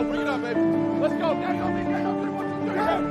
go. Bring it up, baby. Let's go. Daniel, Daniel, 3, 1, 2, 3, go.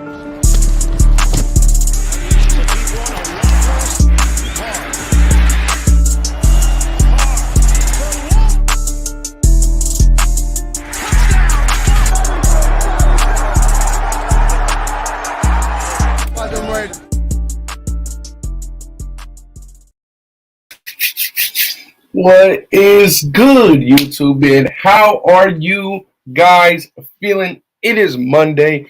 What is good, YouTube? And how are you guys feeling? It is Monday.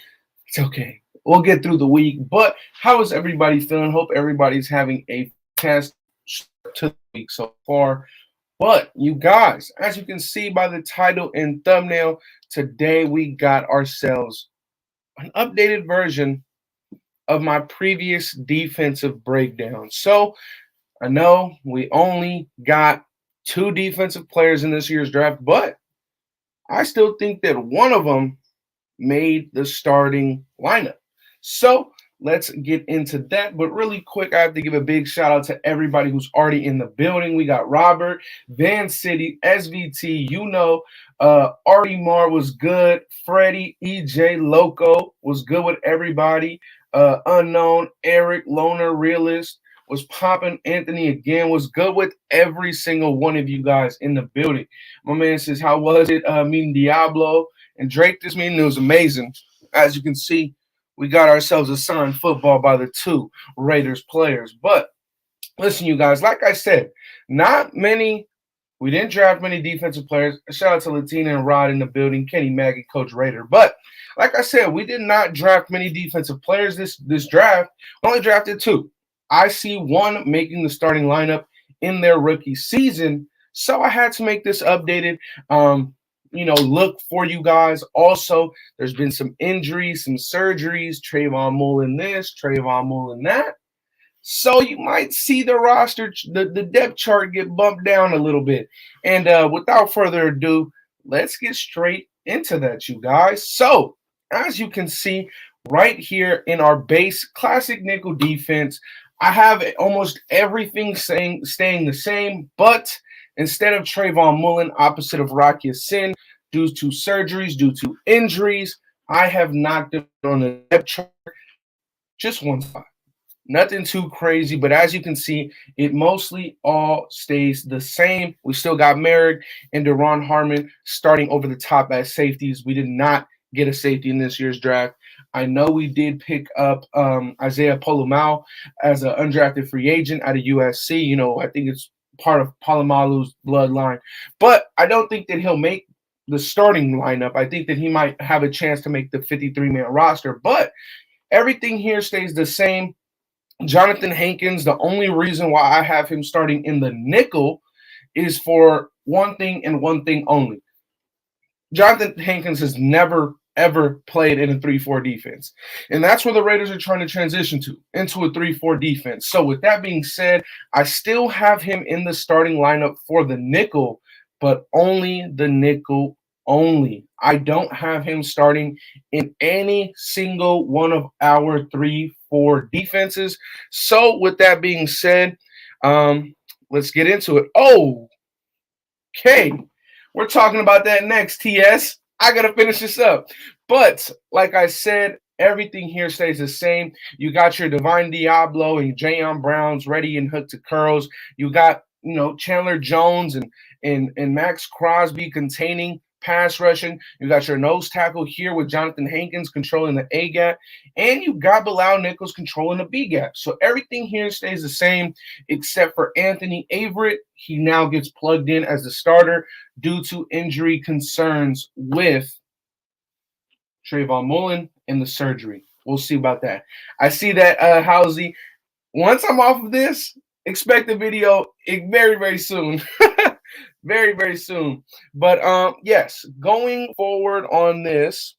It's okay. We'll get through the week. But how is everybody feeling? Hope everybody's having a fantastic start to the week so far. But you guys, as you can see by the title and thumbnail, today we got ourselves an updated version of my previous defensive breakdown. So I know we only got 2 defensive players in this year's draft, but I still think that one of them made the starting lineup. So let's get into that. But really quick, I have to give a big shout out to everybody who's already in the building. We got Robert, Van City, SVT, Artie Mar was good. Freddie, EJ, Loco was good with everybody. Unknown, Eric, Loner, Realist was popping. Anthony again was good with every single one of you guys in the building. My man says, how was it meeting Diablo and Drake? This meeting was amazing. As you can see, we got ourselves a signed football by the 2 Raiders players. But listen, you guys, like I said, we didn't draft many defensive players. Shout out to Latina and Rod in the building, Kenny Maggie, Coach Raider. But like I said, we did not draft many defensive players this draft. We only drafted 2. I see 1 making the starting lineup in their rookie season, so I had to make this updated, look for you guys. Also, there's been some injuries, some surgeries, Trayvon Mullen this, Trayvon Mullen that. So you might see the roster, the depth chart get bumped down a little bit. And without further ado, let's get straight into that, you guys. So as you can see right here in our base classic nickel defense, I have almost everything staying the same, but instead of Trayvon Mullen, opposite of Rocky Sin, due to surgeries, due to injuries, I have knocked it on the depth chart just 1 spot. Nothing too crazy, but as you can see, it mostly all stays the same. We still got Merrick and Deron Harmon starting over the top as safeties. We did not get a safety in this year's draft. I know we did pick up Isaiah Polamalu as an undrafted free agent out of USC. I think it's part of Polamalu's bloodline. But I don't think that he'll make the starting lineup. I think that he might have a chance to make the 53-man roster. But everything here stays the same. Jonathan Hankins, the only reason why I have him starting in the nickel is for one thing and one thing only. Jonathan Hankins has never ever played in a 3-4 defense. And that's where the Raiders are trying to transition to, into a 3-4 defense. So with that being said, I still have him in the starting lineup for the nickel, but only the nickel only. I don't have him starting in any single one of our 3-4 defenses. So with that being said, let's get into it. Okay. We're talking about that next, TS. I got to finish this up. But like I said, everything here stays the same. You got your Divine Diablo and Jayon Browns ready and hooked to curls. You got, Chandler Jones and Max Crosby containing pass rushing. You got your nose tackle here with Jonathan Hankins controlling the A gap. And you got Bilal Nichols controlling the B gap. So everything here stays the same except for Anthony Averett. He now gets plugged in as the starter due to injury concerns with Trayvon Mullen and the surgery. We'll see about that. I see that, Halsey. Once I'm off of this, expect the video very, very soon. Very, very soon. But yes, going forward on this,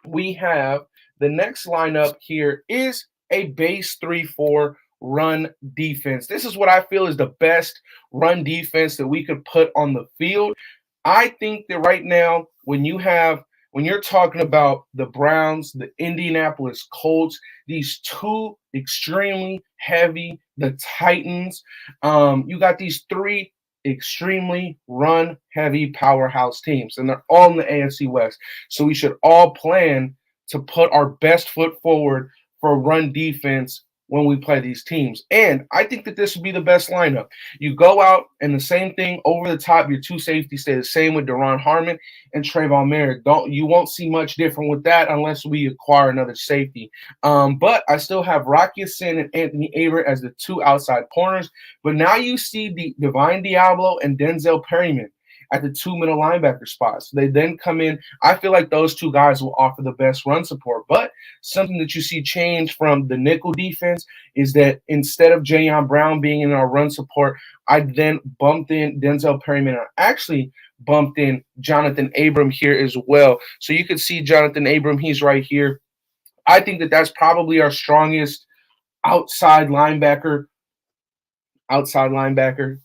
we have the next lineup here is a base 3-4 run defense. This is what I feel is the best run defense that we could put on the field. I think that right now, when you're talking about the Browns, the Indianapolis Colts, these 2 extremely heavy, the Titans, you got these 3 extremely run-heavy powerhouse teams, and they're all in the AFC West. So we should all plan to put our best foot forward for run defense when we play these teams. And I think that this would be the best lineup. You go out and the same thing over the top, your two safeties stay the same with Deron Harmon and Trayvon Merrick. You won't see much different with that unless we acquire another safety. But I still have Rocky Sin and Anthony Averett as the two outside corners. But now you see the Divine Diablo and Denzel Perryman at the two middle linebacker spots. They then come in. I feel like those two guys will offer the best run support. But something that you see change from the nickel defense is that instead of Jayon Brown being in our run support, I then bumped in Denzel Perryman. I actually bumped in Jonathan Abram here as well. So you can see Jonathan Abram. He's right here. I think that that's probably our strongest outside linebacker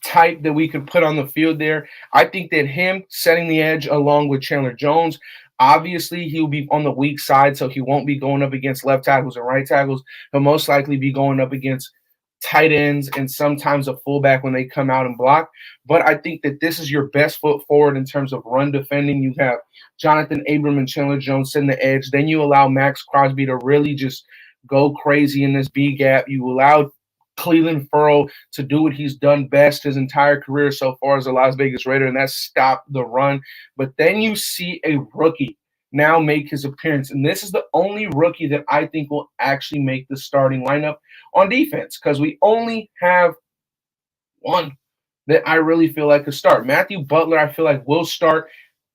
type that we could put on the field there. I think that him setting the edge along with Chandler Jones, obviously he'll be on the weak side, so he won't be going up against left tackles and right tackles. He'll most likely be going up against tight ends and sometimes a fullback when they come out and block. But I think that this is your best foot forward in terms of run defending. You have Jonathan Abram and Chandler Jones setting the edge. Then you allow Max Crosby to really just go crazy in this B gap. You allow Cleveland Ferrell to do what he's done best his entire career so far as a Las Vegas Raider, and that's stop the run. But then you see a rookie now make his appearance, and this is the only rookie that I think will actually make the starting lineup on defense, because we only have one that I really feel like could start. Matthew Butler, I feel like, will start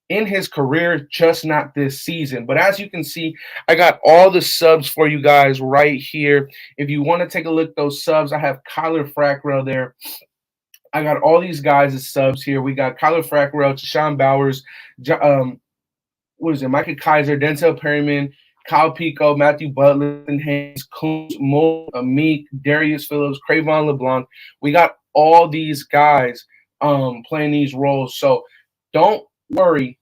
in his career, just not this season. But as you can see, I got all the subs for you guys right here. If you want to take a look at those subs, I have Kyler Fackrell there. I got all these guys as subs here. We got Kyler Fackrell, Sean Bowers, Micah Kaiser, Denzel Perryman, Kyle Pico, Matthew Butler, Haynes, Coons, Mo, Meek, Darius Phillips, Cravon LeBlanc. We got all these guys playing these roles. So don't worry.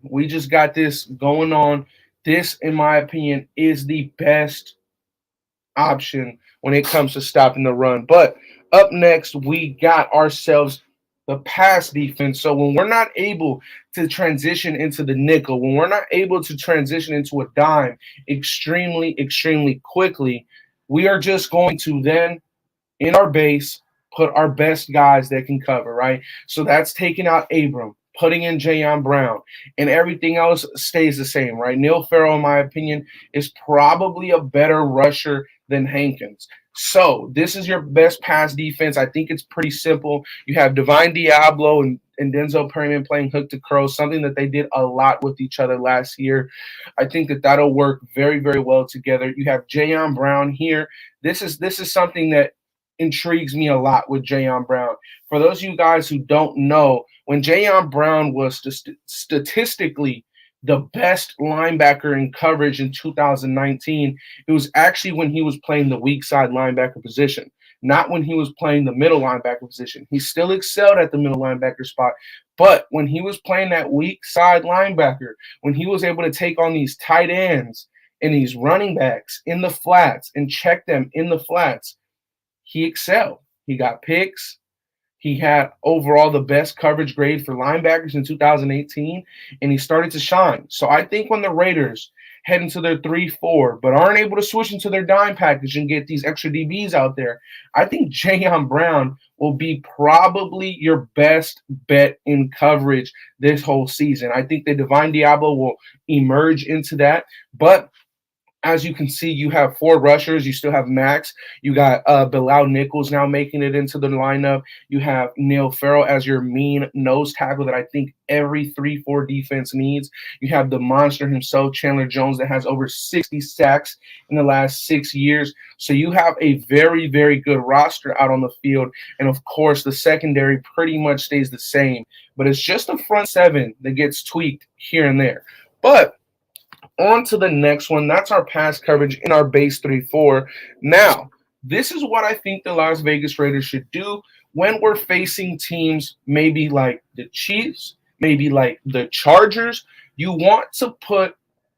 We just got this going on. This, in my opinion, is the best option when it comes to stopping the run. But up next, we got ourselves the pass defense. So when we're not able to transition into the nickel, when we're not able to transition into a dime extremely quickly, we are just going to then, in our base, put our best guys that can cover, right? So that's taking out Abram, putting in Jayon Brown, and everything else stays the same, right? Neil Farrell, in my opinion, is probably a better rusher than Hankins. So this is your best pass defense. I think it's pretty simple. You have Divine Diablo and Denzel Perryman playing hook to curl, something that they did a lot with each other last year. I think that that'll work very well together. You have Jayon Brown here. This is something that intrigues me a lot with Jayon Brown. For those of you guys who don't know, when Jayon Brown was statistically the best linebacker in coverage in 2019, it was actually when he was playing the weak side linebacker position, not when he was playing the middle linebacker position. He still excelled at the middle linebacker spot, but when he was playing that weak side linebacker, when he was able to take on these tight ends and these running backs in the flats and check them in the flats, he excelled. He got picks. He had overall the best coverage grade for linebackers in 2018, and he started to shine. So I think when the Raiders head into their 3-4, but aren't able to switch into their dime package and get these extra DBs out there, I think Jayon Brown will be probably your best bet in coverage this whole season. I think the Divine Diablo will emerge into that, but as you can see, you have 4 rushers. You still have Max. You got Bilal Nichols now making it into the lineup. You have Neil Farrell as your mean nose tackle that I think every 3-4 defense needs. You have the monster himself, Chandler Jones, that has over 60 sacks in the last 6 years. So you have a very good roster out on the field. And, of course, the secondary pretty much stays the same. But it's just the front 7 that gets tweaked here and there. But on to the next one. That's our pass coverage in our base 3-4. Now, this is what I think the Las Vegas Raiders should do when we're facing teams maybe like the Chiefs, maybe like the Chargers. You want to put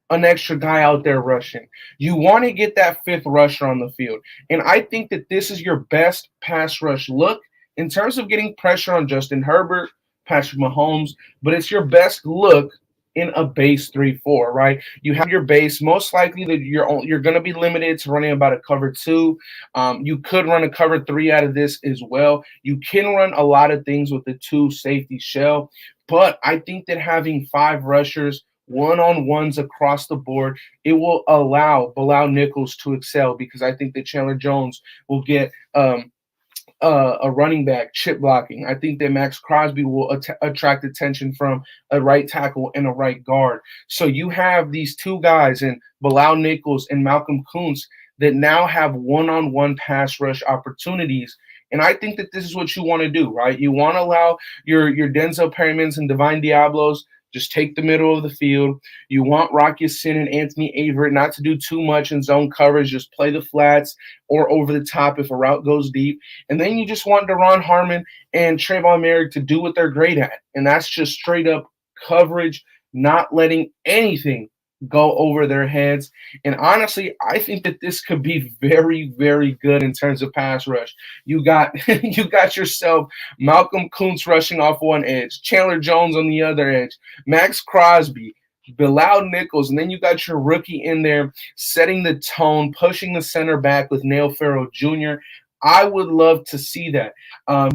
an extra guy out there rushing. You want to get that 5th rusher on the field. And I think that this is your best pass rush look in terms of getting pressure on Justin Herbert, Patrick Mahomes, but it's your best look in a base 3-4, right? You have your base. Most likely that you're going to be limited to running about a cover 2. You could run a cover 3 out of this as well. You can run a lot of things with the 2 safety shell, but I think that having 5 rushers, one-on-ones across the board, it will allow Bilal Nichols to excel, because I think that Chandler Jones will get a running back chip blocking. I think that Max Crosby will attract attention from a right tackle and a right guard. So you have these 2 guys in Bilal Nichols and Malcolm Kuntz that now have one-on-one pass rush opportunities. And I think that this is what you want to do, right? You want to allow your Denzel Perrymans and Divine Diablos just take the middle of the field. You want Rocky Sin and Anthony Averett not to do too much in zone coverage, just play the flats or over the top if a route goes deep. And then you just want Deron Harmon and Trayvon Merrick to do what they're great at, and that's just straight up coverage, not letting anything go over their heads. And honestly, I think that this could be very, very good in terms of pass rush. You got you got yourself Malcolm Kuntz rushing off one edge, Chandler Jones on the other edge, Max Crosby, Bilal Nichols, and then you got your rookie in there setting the tone, pushing the center back with Neil Farrell Jr. I would love to see that.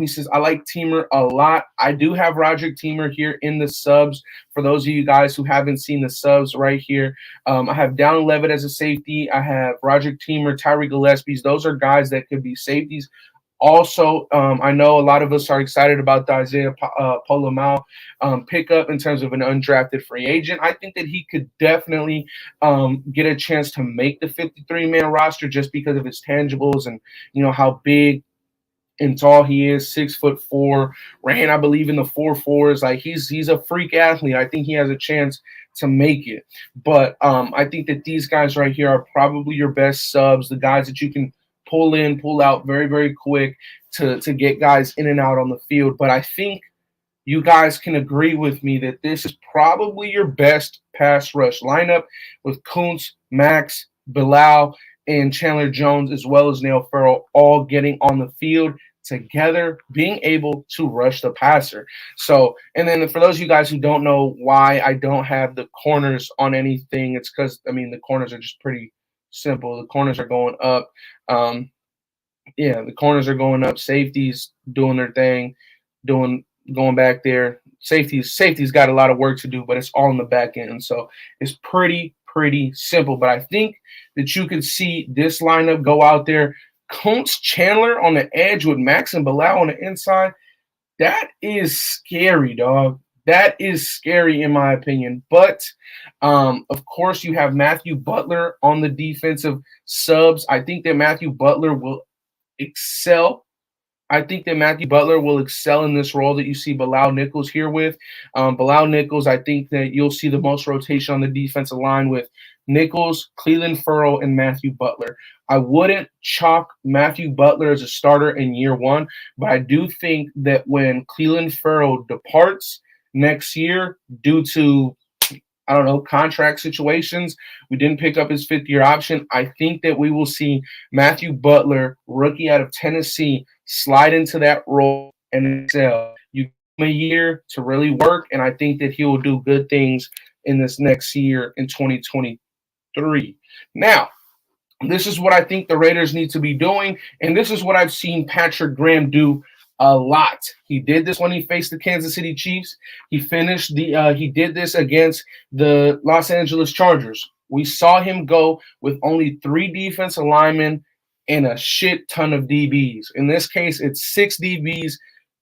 He says, I like Teamer a lot. I do have Roderick Teamer here in the subs. For those of you guys who haven't seen the subs right here, I have Down Levitt as a safety. I have Roderick Teamer, Tyree Gillespie. Those are guys that could be safeties. Also, I know a lot of us are excited about the Isaiah Pola-Mao pickup in terms of an undrafted free agent. I think that he could definitely get a chance to make the 53-man roster just because of his tangibles and, you know, how big and tall he is, 6'4", ran, I believe, in the 4.4s. Like he's a freak athlete. I think he has a chance to make it. But I think that these guys right here are probably your best subs, the guys that you can pull in, pull out very, very quick to get guys in and out on the field. But I think you guys can agree with me that this is probably your best pass rush lineup with Kuntz, Max, Bilal, and Chandler Jones, as well as Neil Farrell, all getting on the field together, being able to rush the passer. So, and then for those of you guys who don't know why I don't have the corners on anything, it's because, I mean, the corners are just pretty simple. The corners are going up. The corners are going up. Safeties doing their thing, going back there. Safeties got a lot of work to do, but it's all in the back end. So it's pretty simple. But I think that you could see this lineup go out there. Kuntz, Chandler on the edge with Max and Bilal on the inside. That is scary, dog. That is scary in my opinion. But, of course, you have Matthew Butler on the defensive subs. I think that Matthew Butler will excel. I think that Matthew Butler will excel in this role that you see Bilal Nichols here with. Bilal Nichols, I think that you'll see the most rotation on the defensive line with Nichols, Cleveland Ferrell, and Matthew Butler. I wouldn't chalk Matthew Butler as a starter in year one, but I do think that when Cleveland Ferrell departs next year due to, I don't know, contract situations, we didn't pick up his fifth-year option. I think that we will see Matthew Butler, rookie out of Tennessee, slide into that role and excel. You give him a year to really work, and I think that he will do good things in this next year in 2023. Now, this is what I think the Raiders need to be doing, and this is what I've seen Patrick Graham do a lot. He did this when he faced the Kansas City Chiefs. He did this against the Los Angeles Chargers. We saw him go with only 3 defensive linemen and a shit ton of DBs. In this case, it's 6 DBs,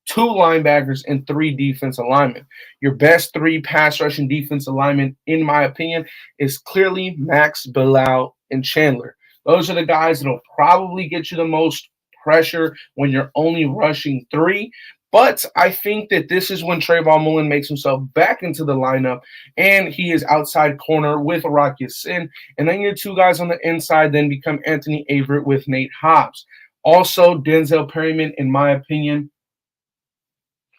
2 linebackers, and 3 defensive linemen. Your best 3 pass rushing defensive linemen, in my opinion, is clearly Max, Bilal, and Chandler. Those are the guys that will probably get you the most pressure when you're only rushing 3. But I think that this is when Trayvon Mullen makes himself back into the lineup, and he is outside corner with Rocky Sin. And then your 2 guys on the inside then become Anthony Averett with Nate Hobbs. Also, Denzel Perryman, in my opinion,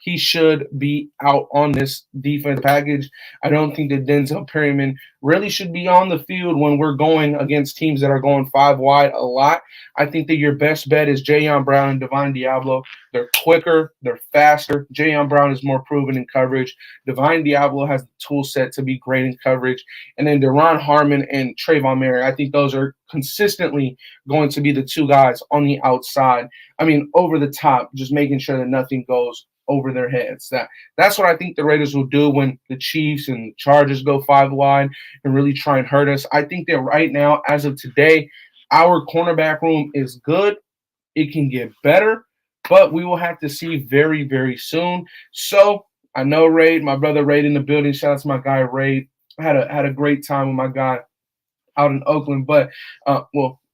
he should be out on this defense package. I don't think that Denzel Perryman really should be on the field when we're going against teams that are going 5 wide a lot. I think that your best bet is Jayon Brown and Divine Diablo. They're quicker, they're faster. Jayon Brown is more proven in coverage. Divine Diablo has the tool set to be great in coverage. And then Deron Harmon and Trayvon Merrick, I think those are consistently going to be the two guys on the outside. I mean, over the top, just making sure that nothing goes over their heads. That's what I think the Raiders will do when the Chiefs and Chargers go 5 wide and really try and hurt us. I think that right now, as of today, our cornerback room is good. It can get better, but we will have to see very, very soon. So I know Raid, my brother Raid in the building. Shout out to my guy Raid. I had a great time with my guy out in Oakland, but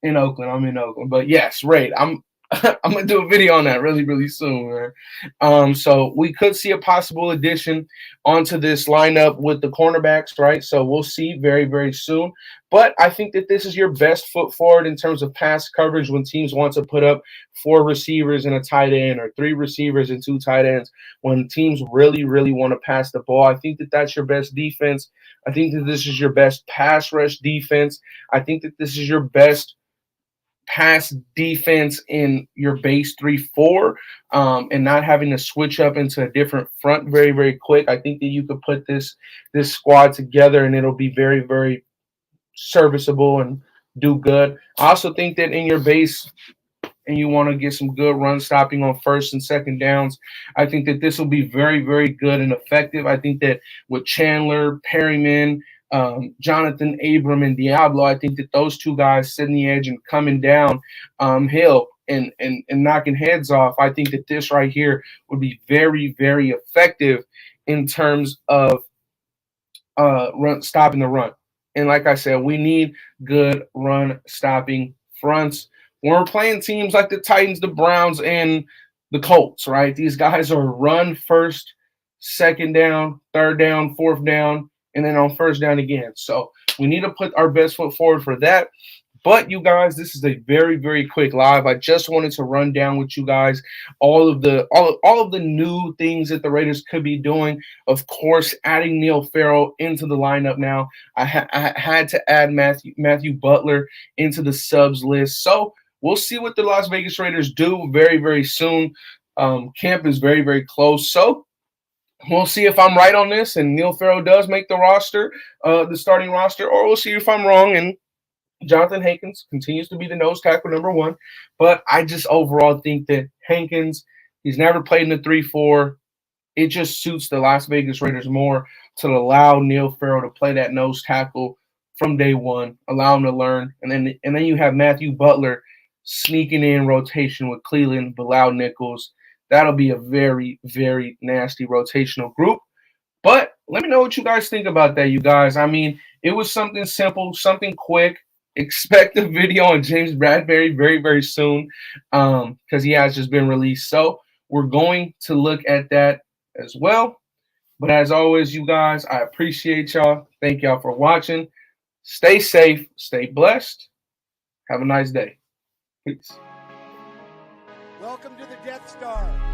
in Oakland, I'm in Oakland. But yes, Raid, I'm gonna do a video on that really, really soon, man. So we could see a possible addition onto this lineup with the cornerbacks, right? So we'll see very, very soon. But I think that this is your best foot forward in terms of pass coverage when teams want to put up 4 receivers and a tight end or 3 receivers and 2 tight ends. When teams really, really want to pass the ball, I think that that's your best defense. I think that this is your best pass rush defense. I think that this is your best pass defense in your base 3-4, and not having to switch up into a different front very, very quick. I think that you could put this squad together and it'll be very, very serviceable and do good. I also think that in your base and you want to get some good run stopping on first and second downs, I think that this will be very, very good and effective. I think that with Chandler, Perryman, Jonathan Abram, and Diablo, I think that those 2 guys sitting the edge and coming down hill and knocking heads off, I think that this right here would be very, very effective in terms of stopping the run. And like I said, we need good run stopping fronts. When we're playing teams like the Titans, the Browns, and the Colts, right? These guys are run first, second down, third down, fourth down, and then on first down again. So we need to put our best foot forward for that. But you guys, this is a very, very quick live. I just wanted to run down with you guys all of the new things that the Raiders could be doing. Of course, adding Neil Farrell into the lineup now. I had to add Matthew Butler into the subs list. So we'll see what the Las Vegas Raiders do very, very soon. Camp is very, very close. So we'll see if I'm right on this and Neil Farrell does make the roster, the starting roster, or we'll see if I'm wrong and Jonathan Hankins continues to be the nose tackle number 1. But I just overall think that Hankins, he's never played in the 3-4. It just suits the Las Vegas Raiders more to allow Neil Farrell to play that nose tackle from day one, allow him to learn. And then you have Matthew Butler sneaking in rotation with Cleveland, Bilal Nichols. That'll be a very, very nasty rotational group. But let me know what you guys think about that, you guys. I mean, it was something simple, something quick. Expect a video on James Bradberry very, very soon because he has just been released. So we're going to look at that as well. But as always, you guys, I appreciate y'all. Thank y'all for watching. Stay safe. Stay blessed. Have a nice day. Peace. Welcome to the Death Star.